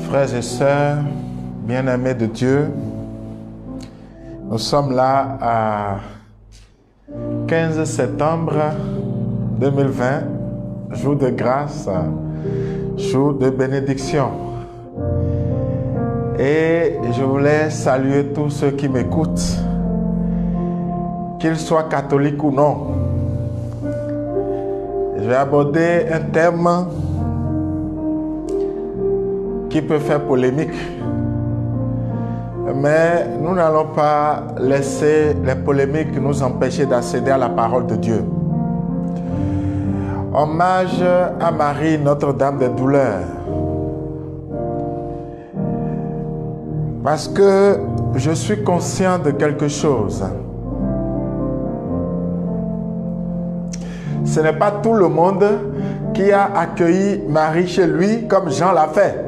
Frères et sœurs, bien-aimés de Dieu, nous sommes là à 15 septembre 2020, jour de grâce, jour de bénédiction. Et je voulais saluer tous ceux qui m'écoutent, qu'ils soient catholiques ou non. Je vais aborder un thème qui peut faire polémique. Mais nous n'allons pas laisser les polémiques nous empêcher d'accéder à la parole de Dieu. Hommage à Marie, Notre-Dame des douleurs. Parce que je suis conscient de quelque chose. Ce n'est pas tout le monde qui a accueilli Marie chez lui comme Jean l'a fait.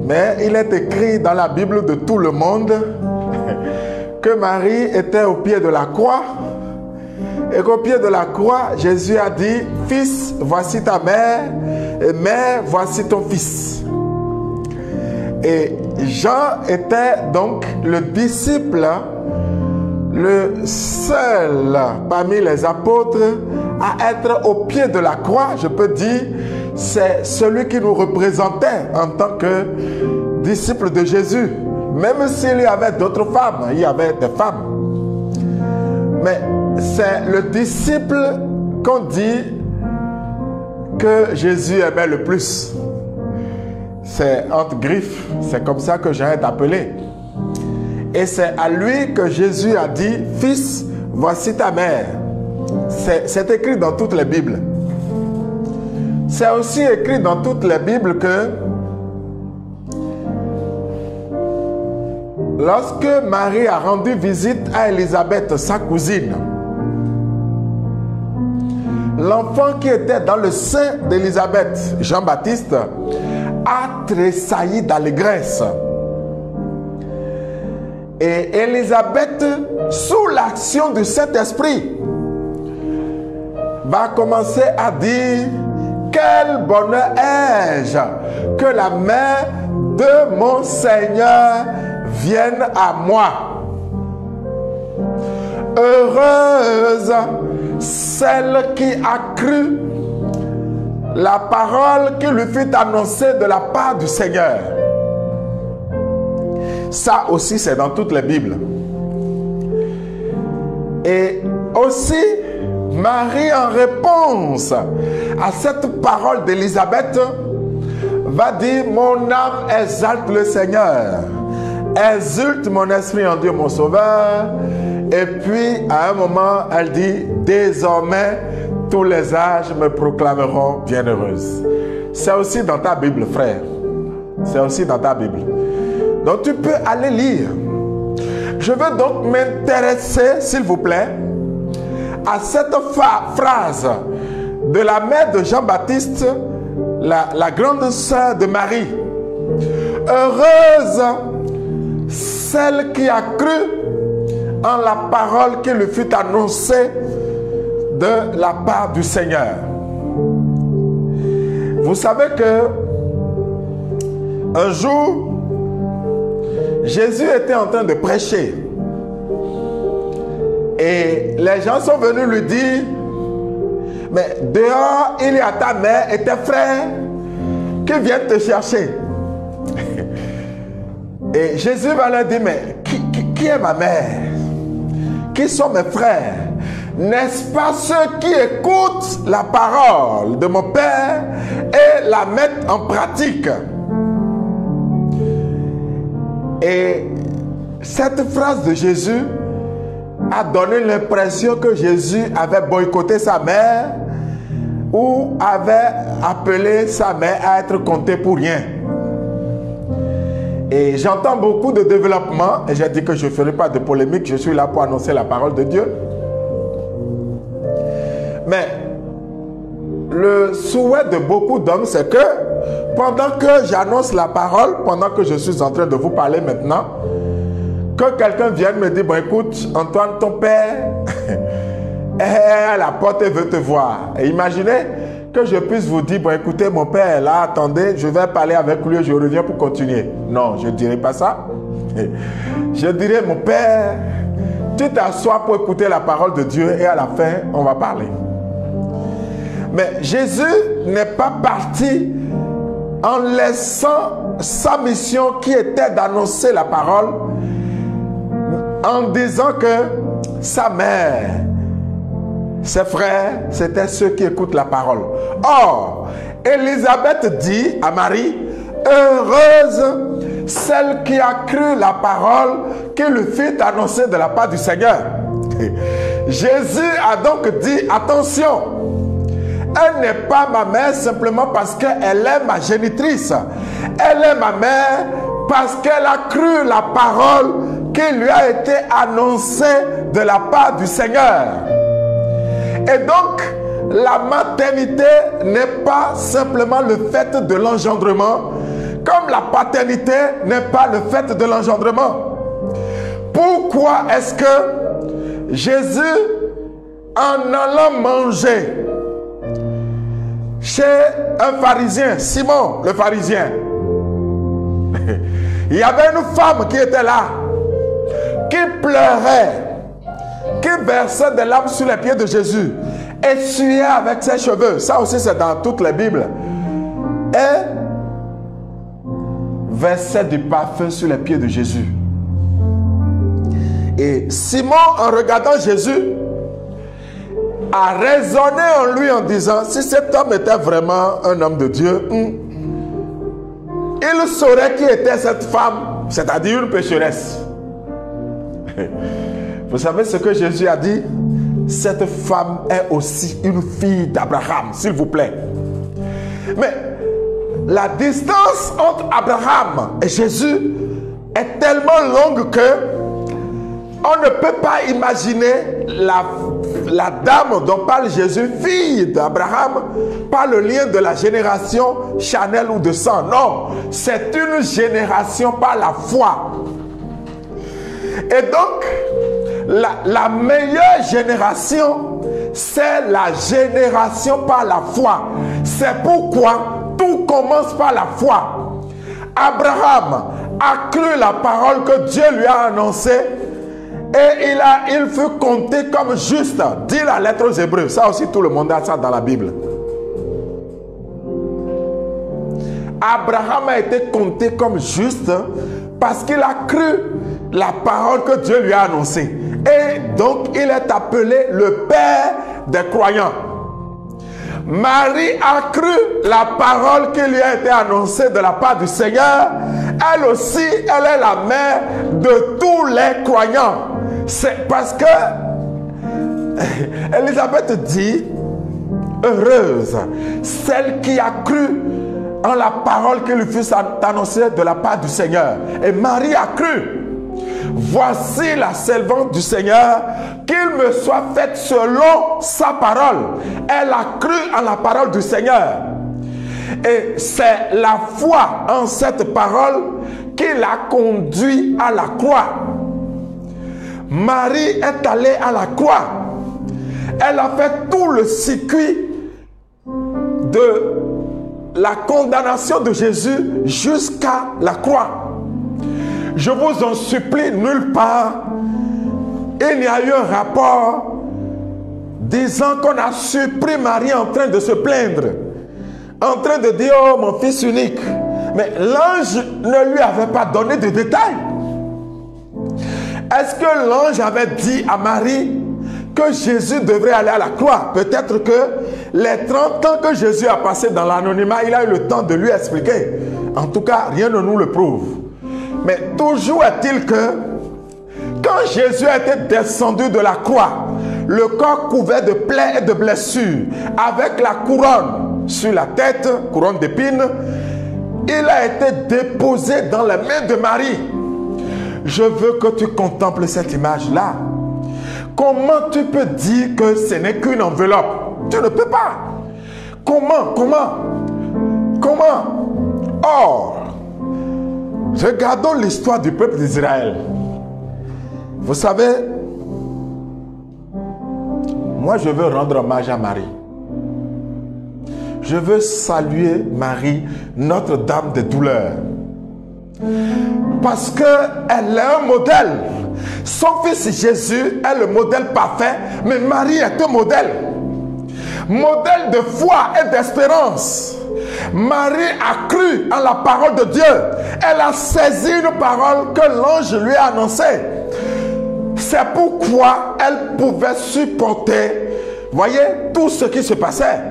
Mais il est écrit dans la Bible de tout le monde que Marie était au pied de la croix et qu'au pied de la croix, Jésus a dit « Fils, voici ta mère et mère, voici ton fils ». Et Jean était donc le disciple, le seul parmi les apôtres à être au pied de la croix, je peux dire, c'est celui qui nous représentait en tant que disciple de Jésus. Même s'il y avait d'autres femmes, il y avait des femmes. Mais c'est le disciple qu'on dit que Jésus aimait le plus. C'est entre griffes, c'est comme ça que j'ai été appelé. Et c'est à lui que Jésus a dit, « Fils, voici ta mère ». C'est écrit dans toutes les Bibles. C'est aussi écrit dans toutes les Bibles que lorsque Marie a rendu visite à Élisabeth, sa cousine, l'enfant qui était dans le sein d'Élisabeth, Jean-Baptiste, a tressailli d'allégresse. Et Élisabeth, sous l'action du Saint-Esprit, va commencer à dire « Quel bonheur ai-je que la main de mon Seigneur vienne à moi. Heureuse celle qui a cru la parole qui lui fut annoncée de la part du Seigneur. » Ça aussi, c'est dans toutes les Bibles. Et aussi, Marie, en réponse à cette parole d'Élisabeth, va dire « Mon âme exalte le Seigneur, exulte mon esprit en Dieu mon Sauveur. » Et puis, à un moment, elle dit « Désormais, tous les âges me proclameront bienheureuse. » C'est aussi dans ta Bible, frère. C'est aussi dans ta Bible. Donc, tu peux aller lire. Je veux donc m'intéresser, s'il vous plaît, à cette phrase de la mère de Jean-Baptiste, la grande sœur de Marie. Heureuse celle qui a cru en la parole qui lui fut annoncée de la part du Seigneur. Vous savez que un jour, Jésus était en train de prêcher. Et les gens sont venus lui dire, mais dehors, il y a ta mère et tes frères qui viennent te chercher. Et Jésus va leur dire, mais qui est ma mère? Qui sont mes frères? N'est-ce pas ceux qui écoutent la parole de mon Père et la mettent en pratique? Et cette phrase de Jésus a donné l'impression que Jésus avait boycotté sa mère ou avait appelé sa mère à être comptée pour rien. Et j'entends beaucoup de développement, et j'ai dit que je ne ferai pas de polémique, je suis là pour annoncer la parole de Dieu. Mais le souhait de beaucoup d'hommes, c'est que pendant que j'annonce la parole, pendant que je suis en train de vous parler maintenant, que quelqu'un vienne me dire, bon écoute, Antoine, ton père est à la porte et veut te voir. Et imaginez que je puisse vous dire, bon écoutez, mon père est là, attendez, je vais parler avec lui et je reviens pour continuer. Non, je ne dirai pas ça. Je dirai, mon père, tu t'assois pour écouter la parole de Dieu et à la fin, on va parler. Mais Jésus n'est pas parti en laissant sa mission qui était d'annoncer la parole, en disant que sa mère, ses frères, c'était ceux qui écoutent la parole. Or, Élisabeth dit à Marie, heureuse celle qui a cru la parole qui lui fit annoncer de la part du Seigneur. Jésus a donc dit, attention, elle n'est pas ma mère simplement parce qu'elle est ma génitrice. Elle est ma mère parce qu'elle a cru la parole qui lui a été annoncée de la part du Seigneur. Et donc, la maternité n'est pas simplement le fait de l'engendrement, comme la paternité n'est pas le fait de l'engendrement. Pourquoi est-ce que Jésus, en allant manger chez un pharisien, Simon le pharisien, il y avait une femme qui était là, qui pleurait, qui versait des larmes sur les pieds de Jésus, essuyait avec ses cheveux. Ça aussi, c'est dans toutes les Bibles. Et versait du parfum sur les pieds de Jésus. Et Simon, en regardant Jésus, a raisonné en lui en disant, si cet homme était vraiment un homme de Dieu, il saurait qui était cette femme, c'est-à-dire une pécheresse. Vous savez ce que Jésus a dit? Cette femme est aussi une fille d'Abraham, s'il vous plaît. Mais la distance entre Abraham et Jésus est tellement longue que on ne peut pas imaginer la dame dont parle Jésus, fille d'Abraham, par le lien de la génération charnelle ou de sang. Non, c'est une génération par la foi. Et donc, la meilleure génération, c'est la génération par la foi. C'est pourquoi tout commence par la foi. Abraham a cru la parole que Dieu lui a annoncée et il fut compté comme juste. Dit la lettre aux Hébreux. Ça aussi, tout le monde a ça dans la Bible. Abraham a été compté comme juste parce qu'il a cru la parole que Dieu lui a annoncée. Et donc, il est appelé le père des croyants. Marie a cru la parole qui lui a été annoncée de la part du Seigneur. Elle aussi, elle est la mère de tous les croyants. C'est parce que Élisabeth dit, heureuse celle qui a cru en la parole qui lui fut annoncée de la part du Seigneur. Et Marie a cru. Voici la servante du Seigneur, qu'il me soit fait selon sa parole. Elle a cru en la parole du Seigneur. Et c'est la foi en cette parole qui l'a conduit à la croix. Marie est allée à la croix. Elle a fait tout le circuit de la condamnation de Jésus jusqu'à la croix. Je vous en supplie, nulle part, il n'y a eu un rapport disant qu'on a surpris Marie en train de se plaindre, en train de dire, oh mon fils unique. Mais l'ange ne lui avait pas donné de détails. Est-ce que l'ange avait dit à Marie que Jésus devrait aller à la croix? Peut-être que les 30 ans que Jésus a passé dans l'anonymat, il a eu le temps de lui expliquer. En tout cas, rien ne nous le prouve. Mais toujours est-il que quand Jésus était descendu de la croix, le corps couvert de plaies et de blessures, avec la couronne sur la tête, couronne d'épines, il a été déposé dans les mains de Marie. Je veux que tu contemples cette image-là. Comment tu peux dire que ce n'est qu'une enveloppe? Tu ne peux pas. Comment? Or, regardons l'histoire du peuple d'Israël. Vous savez, moi je veux rendre hommage à Marie. je veux saluer Marie, Notre-Dame des douleurs. Parce qu'elle est un modèle. Son fils Jésus est le modèle parfait, mais Marie est un modèle. Modèle de foi et d'espérance. Marie a cru en la parole de Dieu. Elle a saisi une parole que l'ange lui a annoncée. C'est pourquoi elle pouvait supporter, voyez, tout ce qui se passait.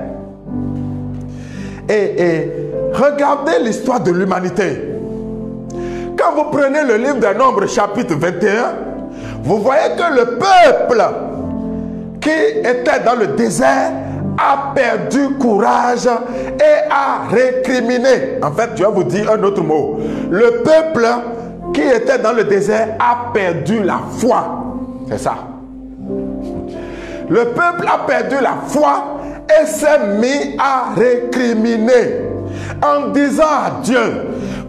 Et regardez l'histoire de l'humanité. Quand vous prenez le livre des Nombres, chapitre 21, vous voyez que le peuple qui était dans le désert a perdu courage et a récriminé. En fait, je vais vous dire un autre mot. Le peuple qui était dans le désert a perdu la foi. C'est ça. Le peuple a perdu la foi et s'est mis à récriminer en disant à Dieu: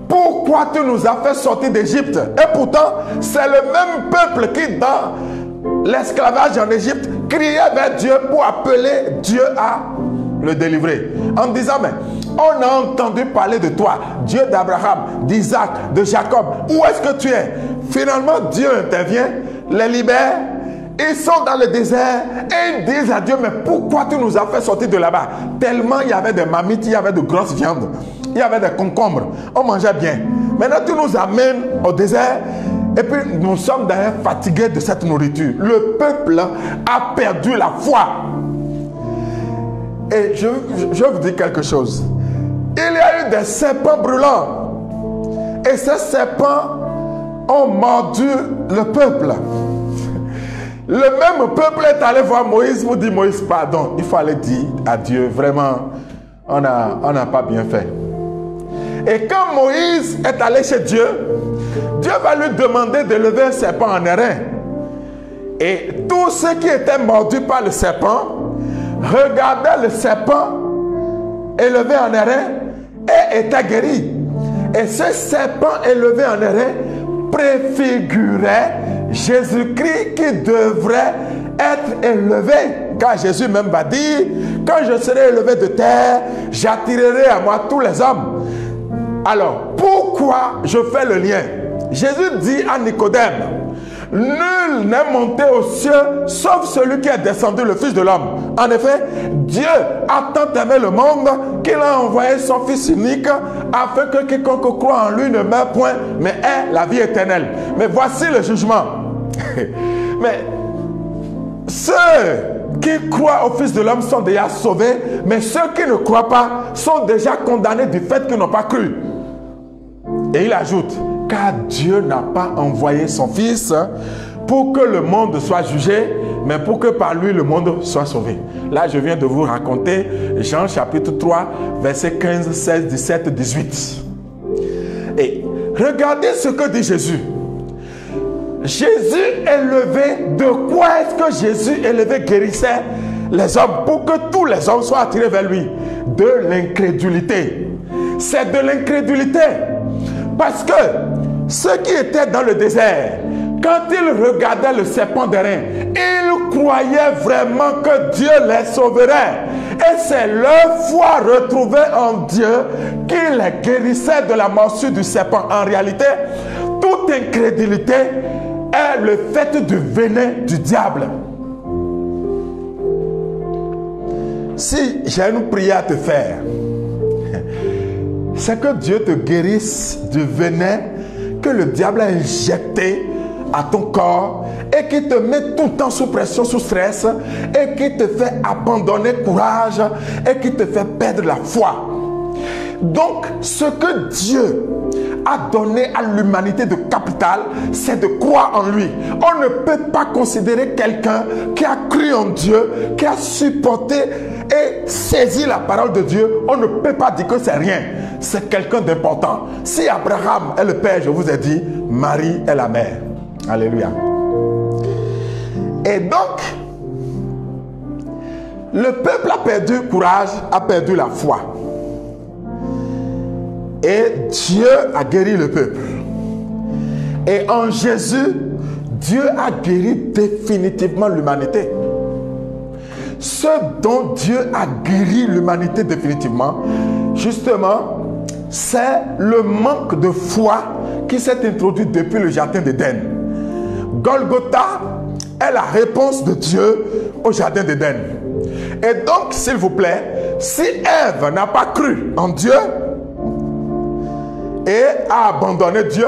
pourquoi tu nous as fait sortir d'Égypte? Et pourtant, c'est le même peuple qui, dans l'esclavage en Égypte, criait vers Dieu pour appeler Dieu à le délivrer. En disant: mais on a entendu parler de toi, Dieu d'Abraham, d'Isaac, de Jacob. Où est-ce que tu es? Finalement, Dieu intervient, les libère. Ils sont dans le désert et ils disent à Dieu: mais pourquoi tu nous as fait sortir de là-bas? Tellement il y avait des marmites, il y avait de grosses viandes, il y avait des concombres, on mangeait bien. Maintenant tu nous amènes au désert et puis nous sommes d'ailleurs fatigués de cette nourriture. Le peuple a perdu la foi. Et je vais vous dire quelque chose. Il y a eu des serpents brûlants et ces serpents ont mordu le peuple. Le même peuple est allé voir Moïse pour dire: Moïse, pardon, il faut aller dire à Dieu, vraiment, on n'a pas bien fait. Et quand Moïse est allé chez Dieu, Dieu va lui demander de lever un serpent en airain. Et tous ceux qui étaient mordus par le serpent regardaient le serpent élevé en airain et étaient guéris. Et ce serpent élevé en airain préfigurait Jésus-Christ qui devrait être élevé. Car Jésus même va dire: quand je serai élevé de terre, j'attirerai à moi tous les hommes. Alors, pourquoi je fais le lien? Jésus dit à Nicodème: nul n'est monté aux cieux sauf celui qui est descendu, le Fils de l'homme. En effet, Dieu a tant aimé le monde qu'il a envoyé son Fils unique afin que quiconque croit en lui ne meure point, mais ait la vie éternelle. Mais voici le jugement. Mais ceux qui croient au Fils de l'homme sont déjà sauvés, mais ceux qui ne croient pas sont déjà condamnés du fait qu'ils n'ont pas cru. Et il ajoute: car Dieu n'a pas envoyé son Fils pour que le monde soit jugé, mais pour que par lui le monde soit sauvé. Là, je viens de vous raconter Jean chapitre 3, versets 15, 16, 17, 18. Et regardez ce que dit Jésus. Jésus élevé, de quoi est-ce que Jésus élevé guérissait les hommes pour que tous les hommes soient attirés vers lui? De l'incrédulité. C'est de l'incrédulité. Parce que ceux qui étaient dans le désert, quand ils regardaient le serpent d'airain, ils croyaient vraiment que Dieu les sauverait. Et c'est leur foi retrouvée en Dieu qui les guérissait de la morsure du serpent. En réalité, toute incrédulité est le fait du venin du diable. Si j'ai une prière à te faire, c'est que Dieu te guérisse du venin que le diable a injecté à ton corps et qui te met tout le temps sous pression, sous stress, et qui te fait abandonner courage et qui te fait perdre la foi. Donc, ce que Dieu a donné à l'humanité de capital, c'est de croire en lui. On ne peut pas considérer quelqu'un qui a cru en Dieu, qui a supporté et saisi la parole de Dieu. On ne peut pas dire que c'est rien. C'est quelqu'un d'important. Si Abraham est le père, je vous ai dit, Marie est la mère. Alléluia. Et donc, le peuple a perdu courage, a perdu la foi. Et Dieu a guéri le peuple. Et en Jésus, Dieu a guéri définitivement l'humanité. Ceux ce dont Dieu a guéri l'humanité définitivement, justement, c'est le manque de foi qui s'est introduit depuis le jardin d'Éden. Golgotha est la réponse de Dieu au jardin d'Éden. Et donc, s'il vous plaît, si Ève n'a pas cru en Dieu et a abandonné Dieu,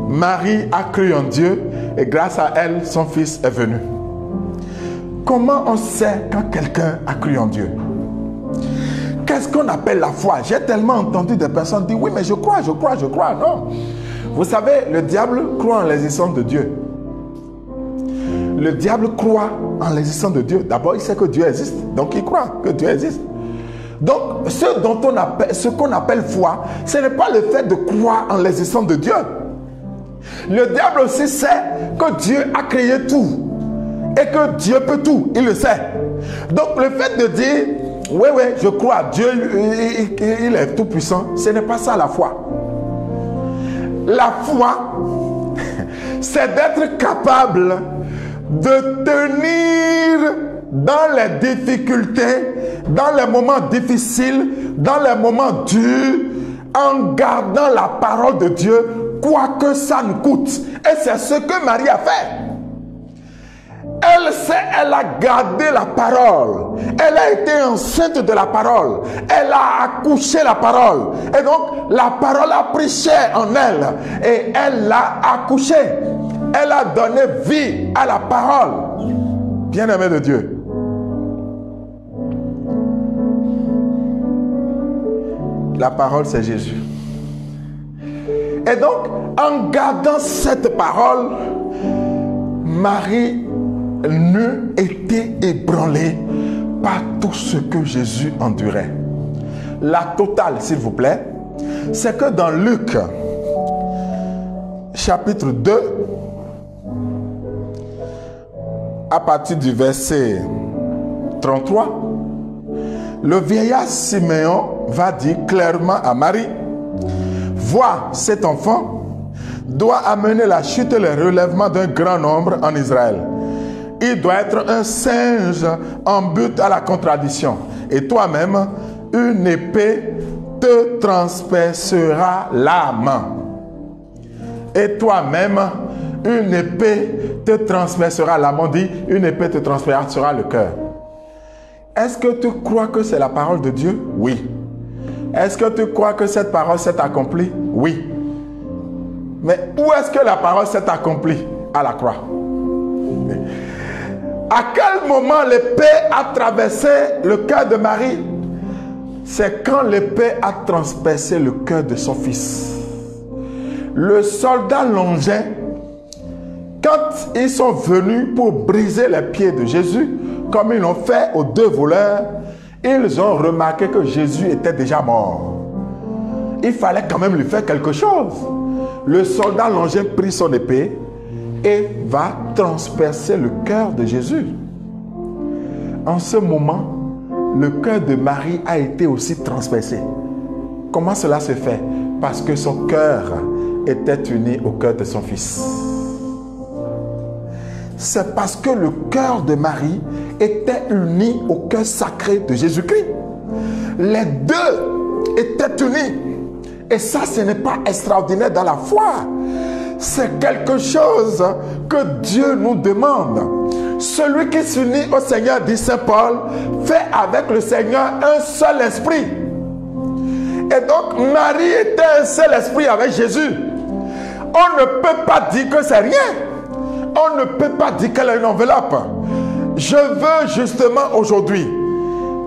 Marie a cru en Dieu et grâce à elle, son fils est venu. Comment on sait quand quelqu'un a cru en Dieu? Qu'est-ce qu'on appelle la foi? J'ai tellement entendu des personnes dire, oui, mais je crois. Non. Vous savez, le diable croit en l'existence de Dieu. Le diable croit en l'existence de Dieu. D'abord, il sait que Dieu existe. Donc, il croit que Dieu existe. Donc, ce qu'on appelle foi, ce n'est pas le fait de croire en l'existence de Dieu. Le diable aussi sait que Dieu a créé tout. Et que Dieu peut tout. Il le sait. Donc, le fait de dire, oui, je crois, Dieu, il est tout puissant, ce n'est pas ça la foi. La foi, c'est d'être capable de tenir dans les difficultés, dans les moments difficiles, dans les moments durs, en gardant la parole de Dieu, quoi que ça nous coûte. Et c'est ce que Marie a fait. Elle a gardé la parole. Elle a été enceinte de la parole. Elle a accouché la parole. Et donc, la parole a pris chair en elle. Et elle l'a accouchée. Elle a donné vie à la parole. Bien-aimé de Dieu. La parole, c'est Jésus. Et donc, en gardant cette parole, Marie n'eût été ébranlée par tout ce que Jésus endurait. La totale, s'il vous plaît, c'est que dans Luc, chapitre 2, à partir du verset 33, le vieillard Siméon va dire clairement à Marie, « Vois, cet enfant doit amener la chute et le relèvement d'un grand nombre en Israël. Il doit être un singe en but à la contradiction. Et toi-même, une épée te transpercera l'âme. Et toi-même, une épée te transpercera l'âme. On dit, une épée te transpercera le cœur. » Est-ce que tu crois que c'est la parole de Dieu? Oui. Est-ce que tu crois que cette parole s'est accomplie? Oui. Mais où est-ce que la parole s'est accomplie? À la croix. À quel moment l'épée a traversé le cœur de Marie? C'est quand l'épée a transpercé le cœur de son fils. Le soldat Longin, quand ils sont venus pour briser les pieds de Jésus, comme ils l'ont fait aux deux voleurs, ils ont remarqué que Jésus était déjà mort. Il fallait quand même lui faire quelque chose. Le soldat Longin prit son épée et va transpercer le cœur de Jésus. En ce moment, le cœur de Marie a été aussi transpercé. Comment cela se fait? Parce que son cœur était uni au cœur de son fils. C'est parce que le cœur de Marie était uni au cœur sacré de Jésus-Christ. Les deux étaient unis. Et ça, ce n'est pas extraordinaire dans la foi. C'est quelque chose que Dieu nous demande. Celui qui s'unit au Seigneur, dit Saint Paul, fait avec le Seigneur un seul esprit. Et donc, Marie était un seul esprit avec Jésus. On ne peut pas dire que c'est rien. On ne peut pas dire qu'elle a une enveloppe. Je veux justement aujourd'hui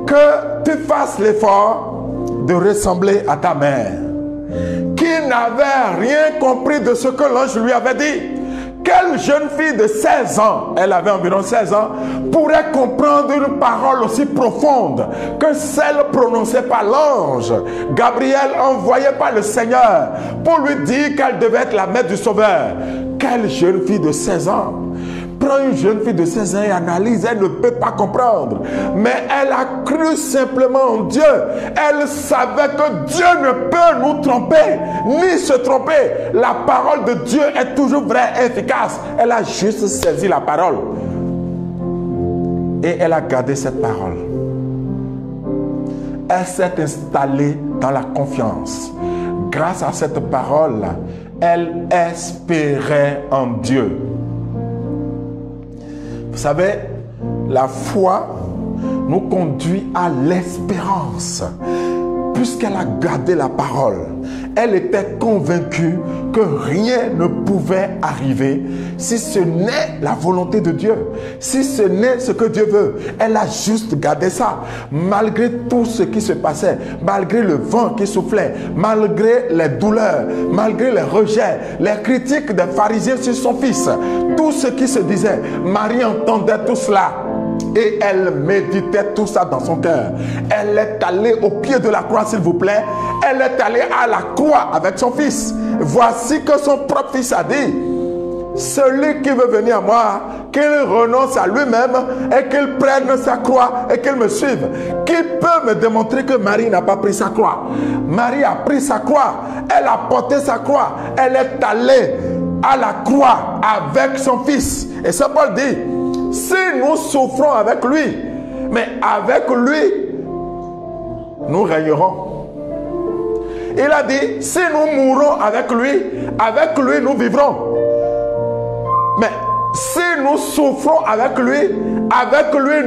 que tu fasses l'effort de ressembler à ta mère, qui n'avait rien compris de ce que l'ange lui avait dit. Quelle jeune fille de 16 ans, elle avait environ 16 ans, pourrait comprendre une parole aussi profonde que celle prononcée par l'ange Gabriel, envoyé par le Seigneur, pour lui dire qu'elle devait être la mère du Sauveur? Quelle jeune fille de 16 ans? Prends une jeune fille de 16 ans et analyse, elle ne peut pas comprendre. Mais elle a cru simplement en Dieu. Elle savait que Dieu ne peut nous tromper, ni se tromper. La parole de Dieu est toujours vraie et efficace. Elle a juste saisi la parole. Et elle a gardé cette parole. Elle s'est installée dans la confiance. Grâce à cette parole, elle espérait en Dieu. Vous savez, la foi nous conduit à l'espérance. Puisqu'elle a gardé la parole, elle était convaincue que rien ne pouvait arriver si ce n'est la volonté de Dieu, si ce n'est ce que Dieu veut. Elle a juste gardé ça, malgré tout ce qui se passait, malgré le vent qui soufflait, malgré les douleurs, malgré les rejets, les critiques des pharisiens sur son fils, tout ce qui se disait. Marie entendait tout cela. Et elle méditait tout ça dans son cœur. Elle est allée au pied de la croix, s'il vous plaît. Elle est allée à la croix avec son fils. Voici que son propre fils a dit: celui qui veut venir à moi, qu'il renonce à lui-même et qu'il prenne sa croix et qu'il me suive. Qui peut me démontrer que Marie n'a pas pris sa croix? Marie a pris sa croix. Elle a porté sa croix. Elle est allée à la croix avec son fils. Et ça, Paul dit: si nous souffrons avec lui, mais avec lui, nous régnerons. Il a dit: si nous mourrons avec lui, nous vivrons. Mais si nous souffrons avec lui,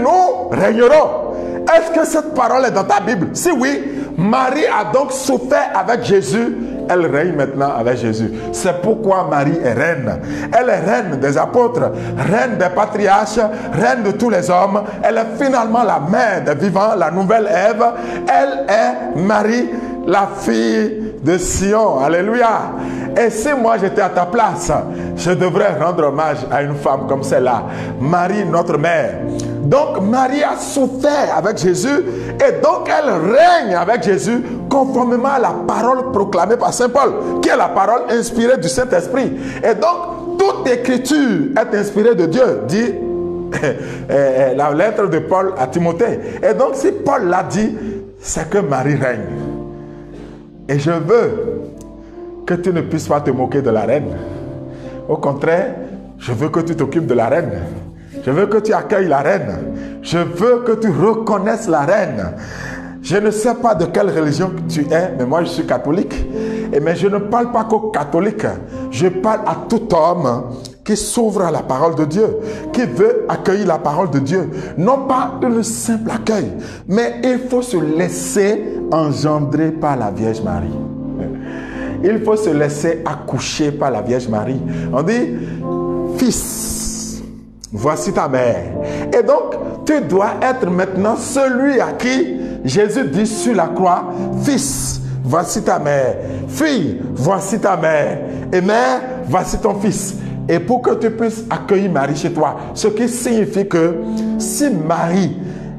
nous régnerons. Est-ce que cette parole est dans ta Bible? Si oui, Marie a donc souffert avec Jésus. Elle règne maintenant avec Jésus. C'est pourquoi Marie est reine. Elle est reine des apôtres, reine des patriarches, reine de tous les hommes. Elle est finalement la mère des vivants, la nouvelle Ève. Elle est Marie, la fille de Sion. Alléluia. Et si moi j'étais à ta place, je devrais rendre hommage à une femme comme celle-là. Marie, notre mère. Donc Marie a souffert avec Jésus et donc elle règne avec Jésus conformément à la parole proclamée par Saint Paul, qui est la parole inspirée du Saint-Esprit. Et donc toute écriture est inspirée de Dieu, dit la lettre de Paul à Timothée. Et donc si Paul l'a dit, c'est que Marie règne. Et je veux que tu ne puisses pas te moquer de la reine. Au contraire, je veux que tu t'occupes de la reine. Je veux que tu accueilles la reine. Je veux que tu reconnaisses la reine. Je ne sais pas de quelle religion tu es, mais moi je suis catholique. Mais je ne parle pas qu'aux catholiques. Je parle à tout homme qui s'ouvre à la parole de Dieu, qui veut accueillir la parole de Dieu. Non pas un simple accueil, mais il faut se laisser engendrer par la Vierge Marie. Il faut se laisser accoucher par la Vierge Marie. On dit: fils, voici ta mère. Et donc, tu dois être maintenant celui à qui Jésus dit sur la croix: fils, voici ta mère. Fille, voici ta mère. Et mère, voici ton fils. Et pour que tu puisses accueillir Marie chez toi, ce qui signifie que si Marie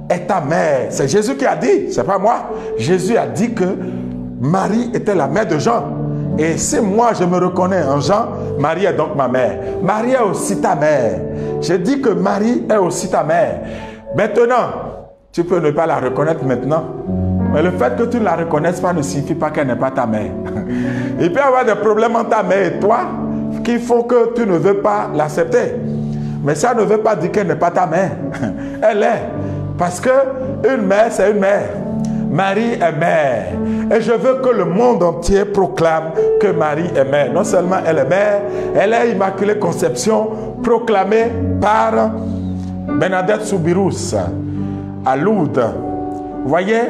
est ta mère, c'est Jésus qui a dit, c'est pas moi. Jésus a dit que Marie était la mère de Jean. Et si moi je me reconnais en Jean, Marie est donc ma mère. Marie est aussi ta mère. Je dis que Marie est aussi ta mère. Maintenant, tu peux ne pas la reconnaître maintenant. Mais le fait que tu ne la reconnaisses pas ne signifie pas qu'elle n'est pas ta mère. Il peut y avoir des problèmes entre ta mère et toi qui font que tu ne veux pas l'accepter. Mais ça ne veut pas dire qu'elle n'est pas ta mère. Elle est. Parce qu'une mère, c'est une mère. Marie est mère. Et je veux que le monde entier proclame que Marie est mère. Non seulement elle est mère, elle est Immaculée Conception, proclamée par Bernadette Soubirous à Lourdes. Vous voyez?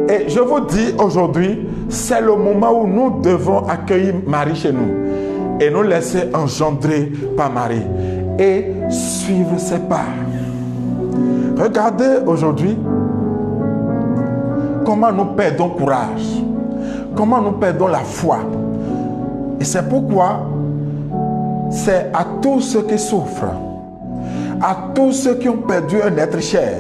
Et je vous dis aujourd'hui, c'est le moment où nous devons accueillir Marie chez nous et nous laisser engendrer par Marie et suivre ses pas. Regardez aujourd'hui comment nous perdons courage, comment nous perdons la foi. Et c'est pourquoi c'est à tous ceux qui souffrent, à tous ceux qui ont perdu un être cher,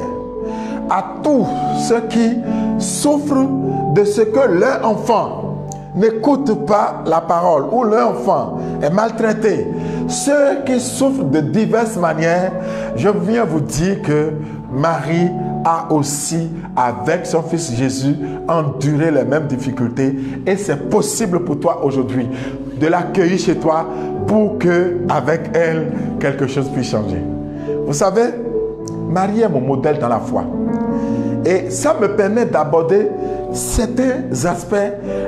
à tous ceux qui souffrent de ce que leur enfant n'écoute pas la parole ou leur enfant est maltraité, ceux qui souffrent de diverses manières, je viens vous dire que Marie a aussi, avec son fils Jésus, enduré les mêmes difficultés et c'est possible pour toi aujourd'hui de l'accueillir chez toi pour que avec elle quelque chose puisse changer. Vous savez, Marie est mon modèle dans la foi. Et ça me permet d'aborder certains aspects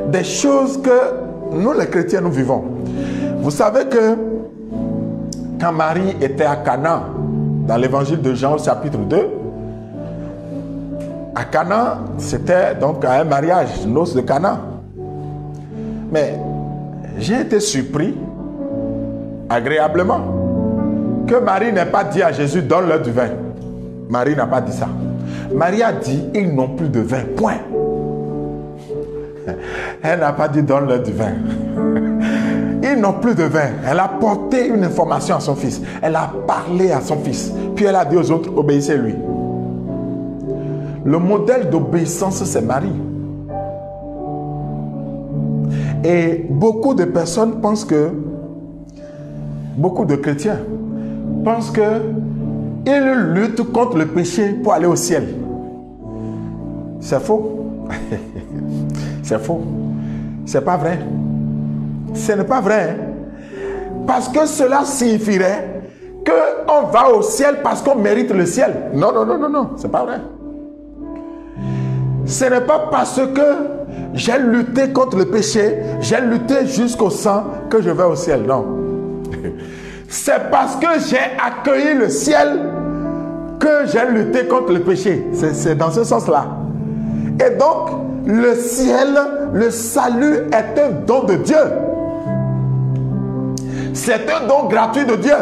des choses que nous, les chrétiens, nous vivons. Vous savez que quand Marie était à Cana, dans l'évangile de Jean au chapitre 2, à Cana, c'était donc à un mariage, noces de Cana. Mais j'ai été surpris, agréablement, que Marie n'ait pas dit à Jésus, donne-leur du vin. Marie n'a pas dit ça. Marie a dit, ils n'ont plus de vin, point. Elle n'a pas dit, donne-leur du vin. Ils n'ont plus de vin. Elle a porté une information à son fils. Elle a parlé à son fils. Puis elle a dit aux autres, obéissez-lui. Le modèle d'obéissance, c'est Marie. Et beaucoup de personnes pensent que, beaucoup de chrétiens pensent que ils luttent contre le péché pour aller au ciel. C'est faux. C'est faux. C'est pas vrai. Ce n'est pas vrai. Parce que cela signifierait qu'on va au ciel parce qu'on mérite le ciel. Non, non, non, non, non. C'est pas vrai. Ce n'est pas parce que j'ai lutté contre le péché, j'ai lutté jusqu'au sang que je vais au ciel. Non. C'est parce que j'ai accueilli le ciel que j'ai lutté contre le péché. C'est dans ce sens-là. Et donc, le ciel, le salut est un don de Dieu. C'est un don gratuit de Dieu.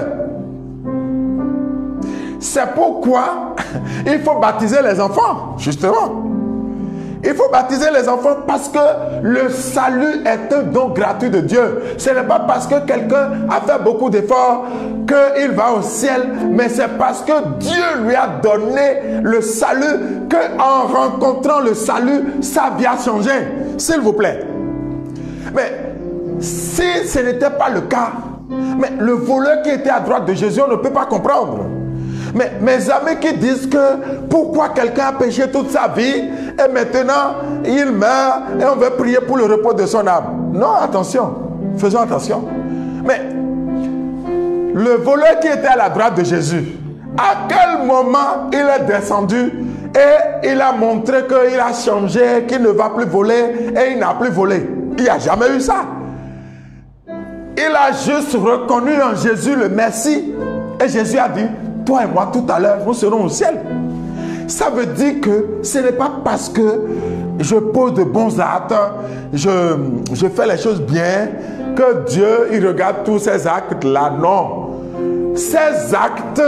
C'est pourquoi il faut baptiser les enfants, justement. Il faut baptiser les enfants parce que le salut est un don gratuit de Dieu. Ce n'est pas parce que quelqu'un a fait beaucoup d'efforts qu'il va au ciel, mais c'est parce que Dieu lui a donné le salut, qu'en rencontrant le salut, sa vie a changé. S'il vous plaît. Mais si ce n'était pas le cas, mais le voleur qui était à droite de Jésus, on ne peut pas comprendre. Mais mes amis qui disent que pourquoi quelqu'un a péché toute sa vie et maintenant il meurt et on veut prier pour le repos de son âme. Non, attention, faisons attention. Mais le voleur qui était à la droite de Jésus, à quel moment il est descendu et il a montré qu'il a changé, qu'il ne va plus voler et il n'a plus volé? Il n'y a jamais eu ça. Il a juste reconnu en Jésus le Messie et Jésus a dit, toi et moi tout à l'heure, nous serons au ciel. Ça veut dire que ce n'est pas parce que je pose de bons actes, je fais les choses bien, que Dieu, il regarde tous ces actes-là. Non. Ces actes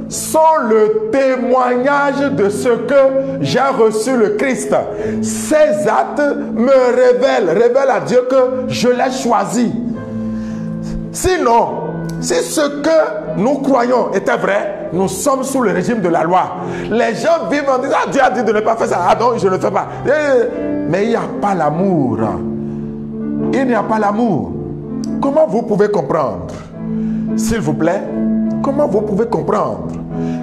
sont le témoignage de ce que j'ai reçu le Christ. Ces actes me révèlent à Dieu que je l'ai choisi. Sinon, si ce que nous croyons était vrai, nous sommes sous le régime de la loi. Les gens vivent en disant, ah, Dieu a dit de ne pas faire ça. Ah non, je ne le fais pas. Mais il n'y a pas l'amour. Il n'y a pas l'amour. Comment vous pouvez comprendre? S'il vous plaît, comment vous pouvez comprendre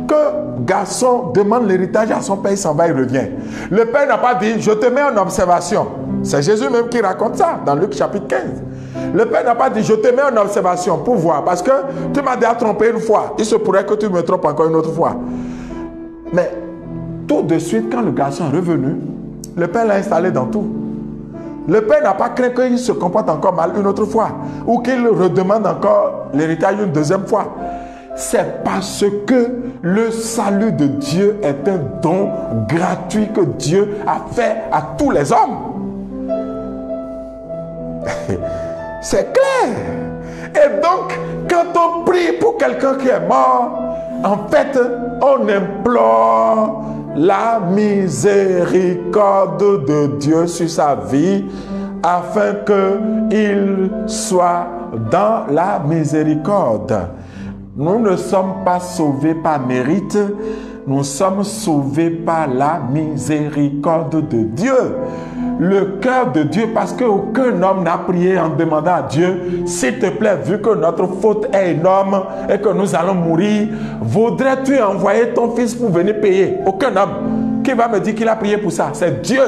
qu'un garçon demande l'héritage à son père, il s'en va, il revient. Le père n'a pas dit, je te mets en observation. C'est Jésus même qui raconte ça dans Luc chapitre 15. Le père n'a pas dit, je te mets en observation pour voir. Parce que tu m'as déjà trompé une fois. Il se pourrait que tu me trompes encore une autre fois. Mais tout de suite, quand le garçon est revenu, le père l'a installé dans tout. Le père n'a pas craint qu'il se comporte encore mal une autre fois. Ou qu'il redemande encore l'héritage une deuxième fois. C'est parce que le salut de Dieu est un don gratuit que Dieu a fait à tous les hommes. C'est clair. Et donc, quand on prie pour quelqu'un qui est mort, en fait, on implore la miséricorde de Dieu sur sa vie afin qu'il soit dans la miséricorde. Nous ne sommes pas sauvés par mérite, nous sommes sauvés par la miséricorde de Dieu. Le cœur de Dieu, parce qu'aucun homme n'a prié en demandant à Dieu, s'il te plaît, vu que notre faute est énorme et que nous allons mourir, voudrais-tu envoyer ton fils pour venir payer? Aucun homme qui va me dire qu'il a prié pour ça. C'est Dieu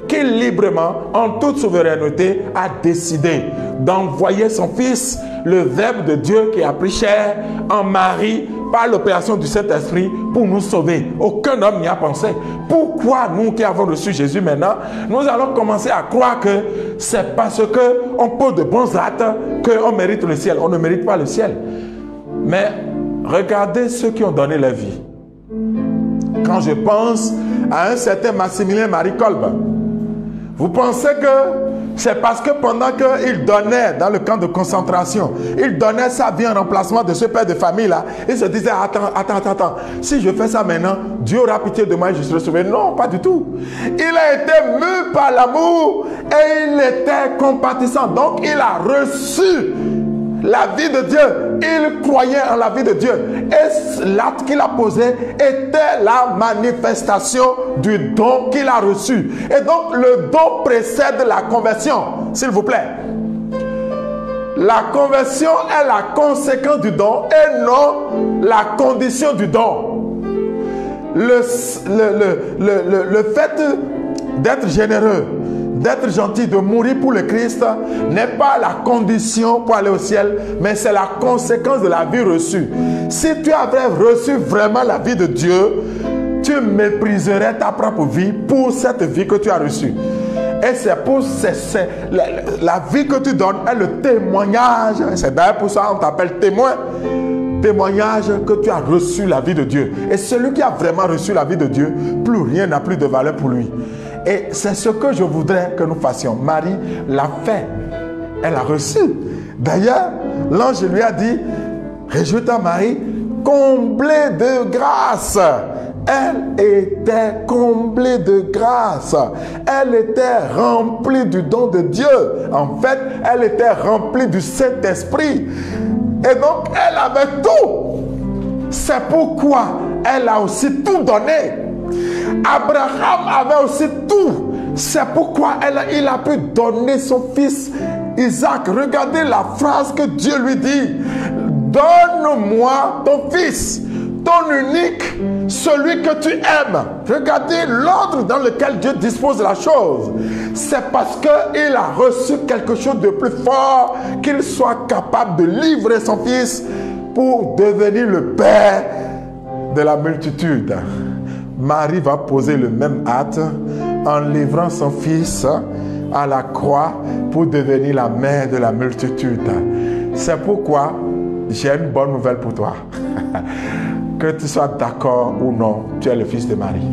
qui librement, en toute souveraineté, a décidé d'envoyer son fils, le Verbe de Dieu qui a pris chair en Marie, par l'opération du Saint-Esprit pour nous sauver. Aucun homme n'y a pensé. Pourquoi nous qui avons reçu Jésus maintenant, nous allons commencer à croire que c'est parce qu'on pose de bons actes qu'on mérite le ciel. On ne mérite pas le ciel. Mais regardez ceux qui ont donné leur vie. Quand je pense à un certain Maximilien Marie Kolbe, vous pensez que c'est parce que pendant qu'il donnait dans le camp de concentration, il donnait sa vie en remplacement de ce père de famille-là, il se disait, attends, si je fais ça maintenant, Dieu aura pitié de moi et je serai sauvé. Non, pas du tout. Il a été mu par l'amour et il était compatissant. Donc, il a reçu la vie de Dieu. Il croyait en la vie de Dieu. Et l'acte qu'il a posé était la manifestation du don qu'il a reçu. Et donc, le don précède la conversion, s'il vous plaît. La conversion est la conséquence du don et non la condition du don. Le fait d'être généreux, d'être gentil, de mourir pour le Christ n'est pas la condition pour aller au ciel, mais c'est la conséquence de la vie reçue. Si tu avais reçu vraiment la vie de Dieu, tu mépriserais ta propre vie pour cette vie que tu as reçue. Et c'est pour la vie que tu donnes est le témoignage. C'est d'ailleurs pour ça qu'on t'appelle témoin. Témoignage que tu as reçu la vie de Dieu. Et celui qui a vraiment reçu la vie de Dieu, plus rien n'a plus de valeur pour lui. Et c'est ce que je voudrais que nous fassions. Marie l'a fait. Elle a reçu. D'ailleurs, l'ange lui a dit, réjouis-toi Marie, comblée de grâce. Elle était comblée de grâce. Elle était remplie du don de Dieu. En fait, elle était remplie du Saint-Esprit. Et donc, elle avait tout. C'est pourquoi elle a aussi tout donné. Abraham avait aussi tout. C'est pourquoi il a pu donner son fils Isaac. Regardez la phrase que Dieu lui dit. Donne-moi ton fils, ton unique, celui que tu aimes. Regardez l'ordre dans lequel Dieu dispose la chose. C'est parce qu'il a reçu quelque chose de plus fort qu'il soit capable de livrer son fils pour devenir le père de la multitude. Marie va poser le même acte en livrant son fils à la croix pour devenir la mère de la multitude. C'est pourquoi j'ai une bonne nouvelle pour toi. Que tu sois d'accord ou non, tu es le fils de Marie.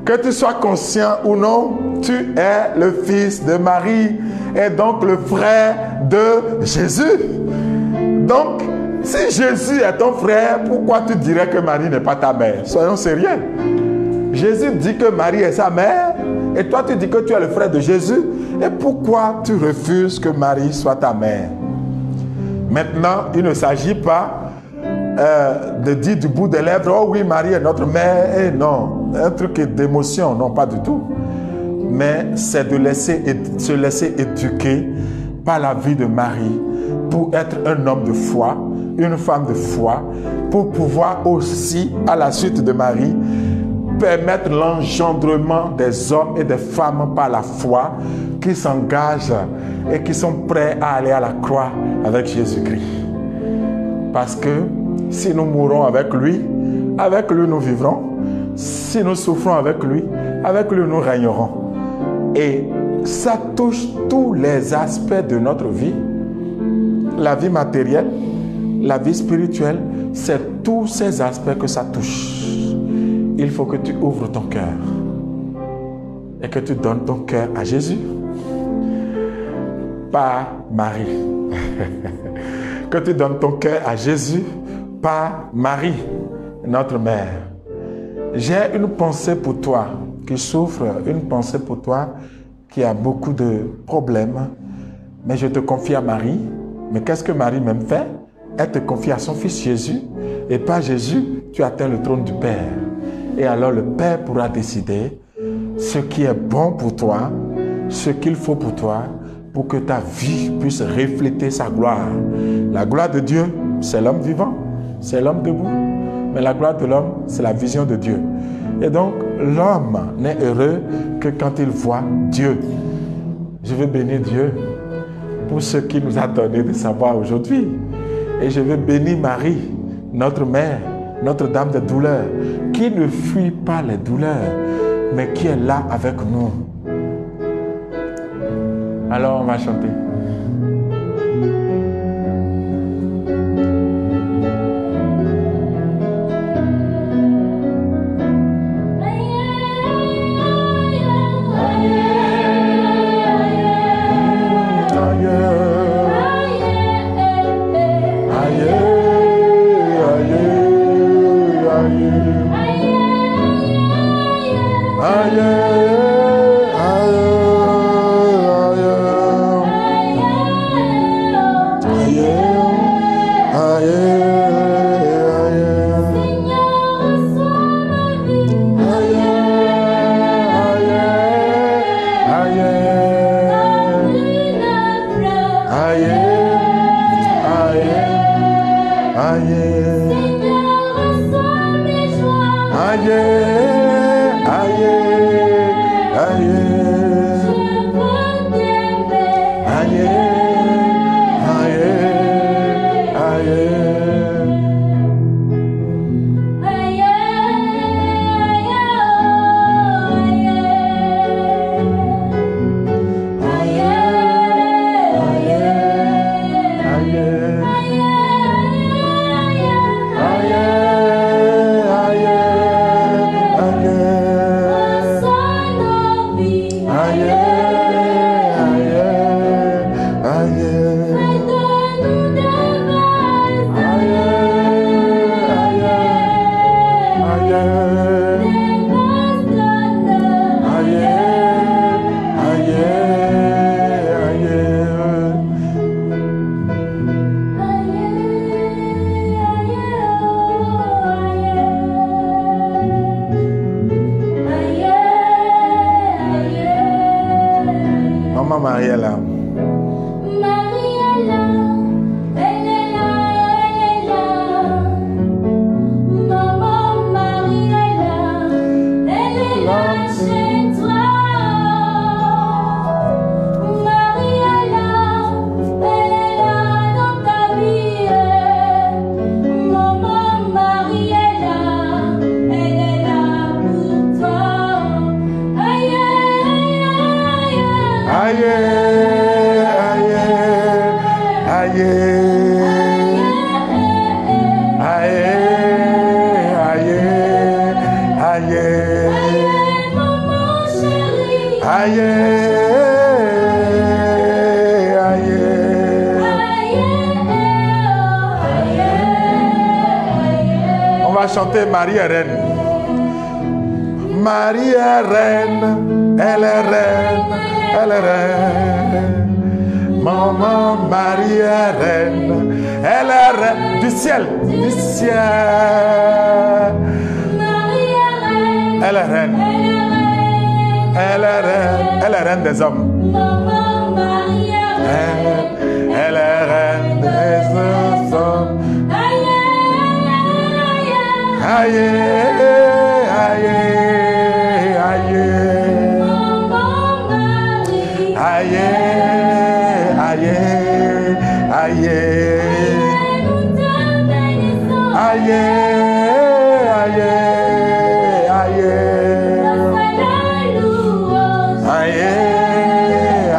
Que tu sois conscient ou non, tu es le fils de Marie et donc le frère de Jésus. Donc, si Jésus est ton frère, pourquoi tu dirais que Marie n'est pas ta mère? Soyons sérieux. Jésus dit que Marie est sa mère et toi tu dis que tu es le frère de Jésus. Et pourquoi tu refuses que Marie soit ta mère? Maintenant, il ne s'agit pas de dire du bout des lèvres, oh oui, Marie est notre mère. Et non, un truc d'émotion, non, pas du tout. Mais c'est de se laisser éduquer par la vie de Marie pour être un homme de foi, une femme de foi, pour pouvoir aussi, à la suite de Marie, permettre l'engendrement des hommes et des femmes par la foi qui s'engagent et qui sont prêts à aller à la croix avec Jésus-Christ. Parce que si nous mourons avec lui nous vivrons. Si nous souffrons avec lui nous régnerons. Et ça touche tous les aspects de notre vie. La vie matérielle, la vie spirituelle, c'est tous ces aspects que ça touche. Il faut que tu ouvres ton cœur et que tu donnes ton cœur à Jésus. Pas Marie. Que tu donnes ton cœur à Jésus, pas Marie, notre mère. J'ai une pensée pour toi qui souffre, une pensée pour toi qui a beaucoup de problèmes, mais je te confie à Marie. Mais qu'est-ce que Marie même fait? Elle te confie à son fils Jésus, et par Jésus, tu atteins le trône du Père. Et alors le Père pourra décider ce qui est bon pour toi, ce qu'il faut pour toi, pour que ta vie puisse refléter sa gloire. La gloire de Dieu, c'est l'homme vivant, c'est l'homme debout. Mais la gloire de l'homme, c'est la vision de Dieu. Et donc, l'homme n'est heureux que quand il voit Dieu. Je veux bénir Dieu pour ce qu'il nous a donné de savoir aujourd'hui. Et je veux bénir Marie, notre mère, Notre-Dame de douleur, qui ne fuit pas les douleurs, mais qui est là avec nous. Alors on va chanter. Chanter Marie est reine. Marie est reine, elle est reine, elle est reine. Maman Marie est reine, elle est reine du ciel, du ciel. Elle est reine, elle est reine, elle est reine des hommes. Elle est reine des hommes. Aïe, aïe, aïe, aïe, aïe, aïe, aïe,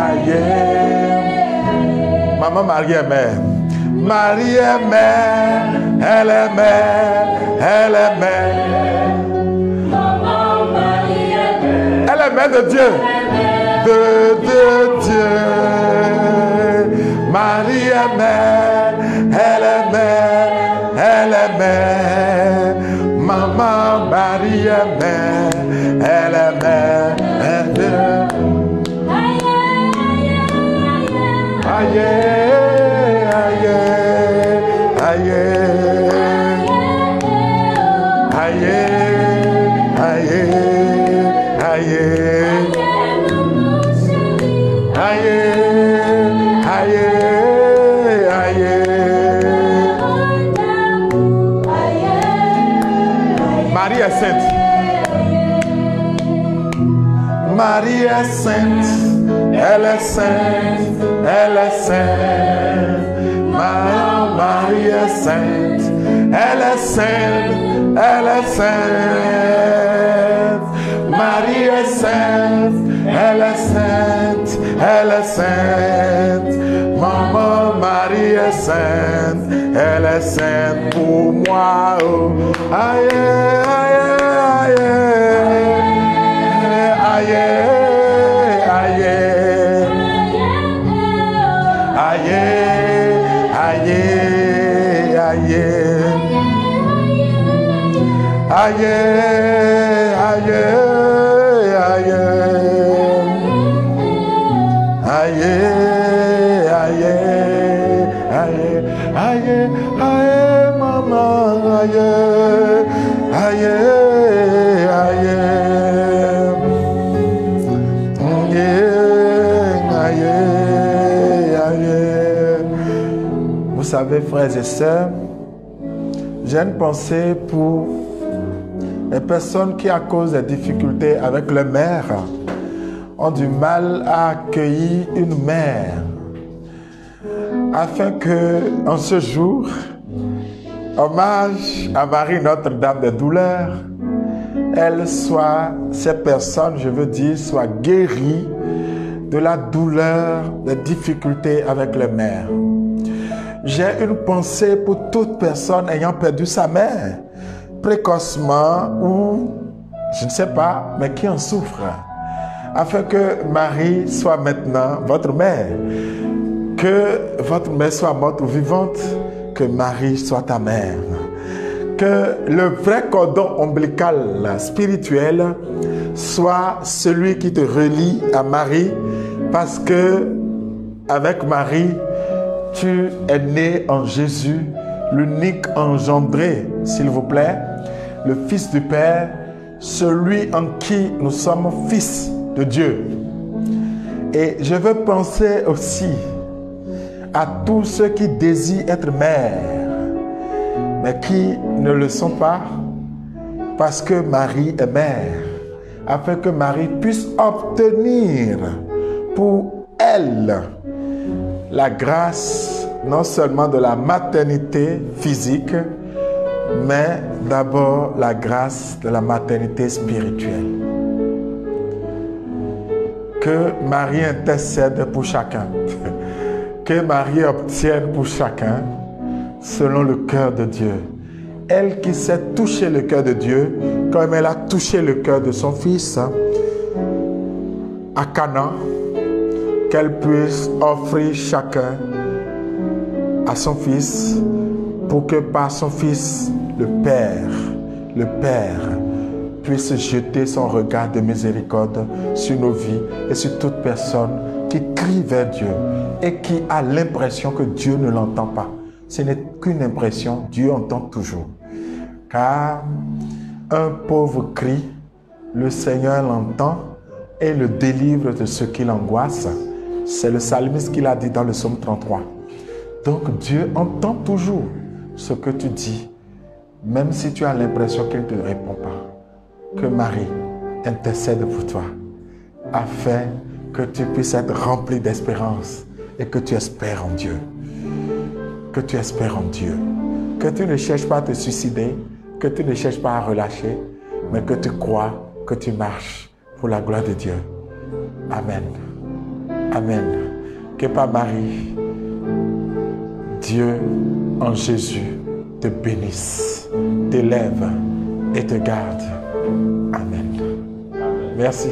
aïe, Maman Marie est mère. Marie est mère, elle est mère, elle est mère. Maman Marie est mère. Elle est mère de Dieu. De Dieu. Marie est mère, elle est mère, elle est mère. Maman Marie est mère, elle est mère. Aïe, aïe, aïe, aïe, aïe, aïe, Marie est sainte. Marie est sainte. Elle est sainte. Elle est sainte. Marie est sainte, elle est sainte, elle est sainte. Marie est sainte, elle est sainte, elle est sainte. Maman Marie est sainte, elle est sainte pour moi. Oh. Aïe, aïe, aïe, aïe, aïe, aïe, aïe, aïe, aïe, aïe, aïe, aïe, aïe, aïe, aïe, aïe, maman, aïe, aïe, aïe, aïe, aïe. Vous savez, frères et sœurs, j'ai une pensée pour les personnes qui, à cause des difficultés avec leur mère, ont du mal à accueillir une mère, afin que, en ce jour, hommage à Marie Notre-Dame des douleurs, ces personnes, je veux dire, soient guéries de la douleur, des difficultés avec leur mère. J'ai une pensée pour toute personne ayant perdu sa mère, précocement ou, je ne sais pas, mais qui en souffre, afin que Marie soit maintenant votre mère, que votre mère soit morte ou vivante, que Marie soit ta mère, que le vrai cordon ombilical spirituel soit celui qui te relie à Marie, parce que avec Marie, tu es né en Jésus, l'unique engendré, s'il vous plaît, le Fils du Père, celui en qui nous sommes fils de Dieu. Et je veux penser aussi à tous ceux qui désirent être mères, mais qui ne le sont pas, parce que Marie est mère, afin que Marie puisse obtenir pour elle la grâce non seulement de la maternité physique, mais d'abord la grâce de la maternité spirituelle. Que Marie intercède pour chacun, que Marie obtienne pour chacun selon le cœur de Dieu. Elle qui sait toucher le cœur de Dieu, comme elle a touché le cœur de son fils à Cana, qu'elle puisse offrir chacun à son fils, pour que par son fils, le Père puisse jeter son regard de miséricorde sur nos vies et sur toute personne qui crie vers Dieu et qui a l'impression que Dieu ne l'entend pas. Ce n'est qu'une impression, Dieu entend toujours. Car un pauvre cri, le Seigneur l'entend et le délivre de ce qui l'angoisse. C'est le psalmiste qui l'a dit dans le psaume 33. Donc Dieu entend toujours ce que tu dis, même si tu as l'impression qu'il ne te répond pas. Que Marie intercède pour toi, afin que tu puisses être rempli d'espérance et que tu espères en Dieu. Que tu espères en Dieu. Que tu ne cherches pas à te suicider, que tu ne cherches pas à relâcher, mais que tu crois, que tu marches pour la gloire de Dieu. Amen. Amen. Que par Marie, Dieu en Jésus te bénisse, t'élève et te garde. Amen. Merci.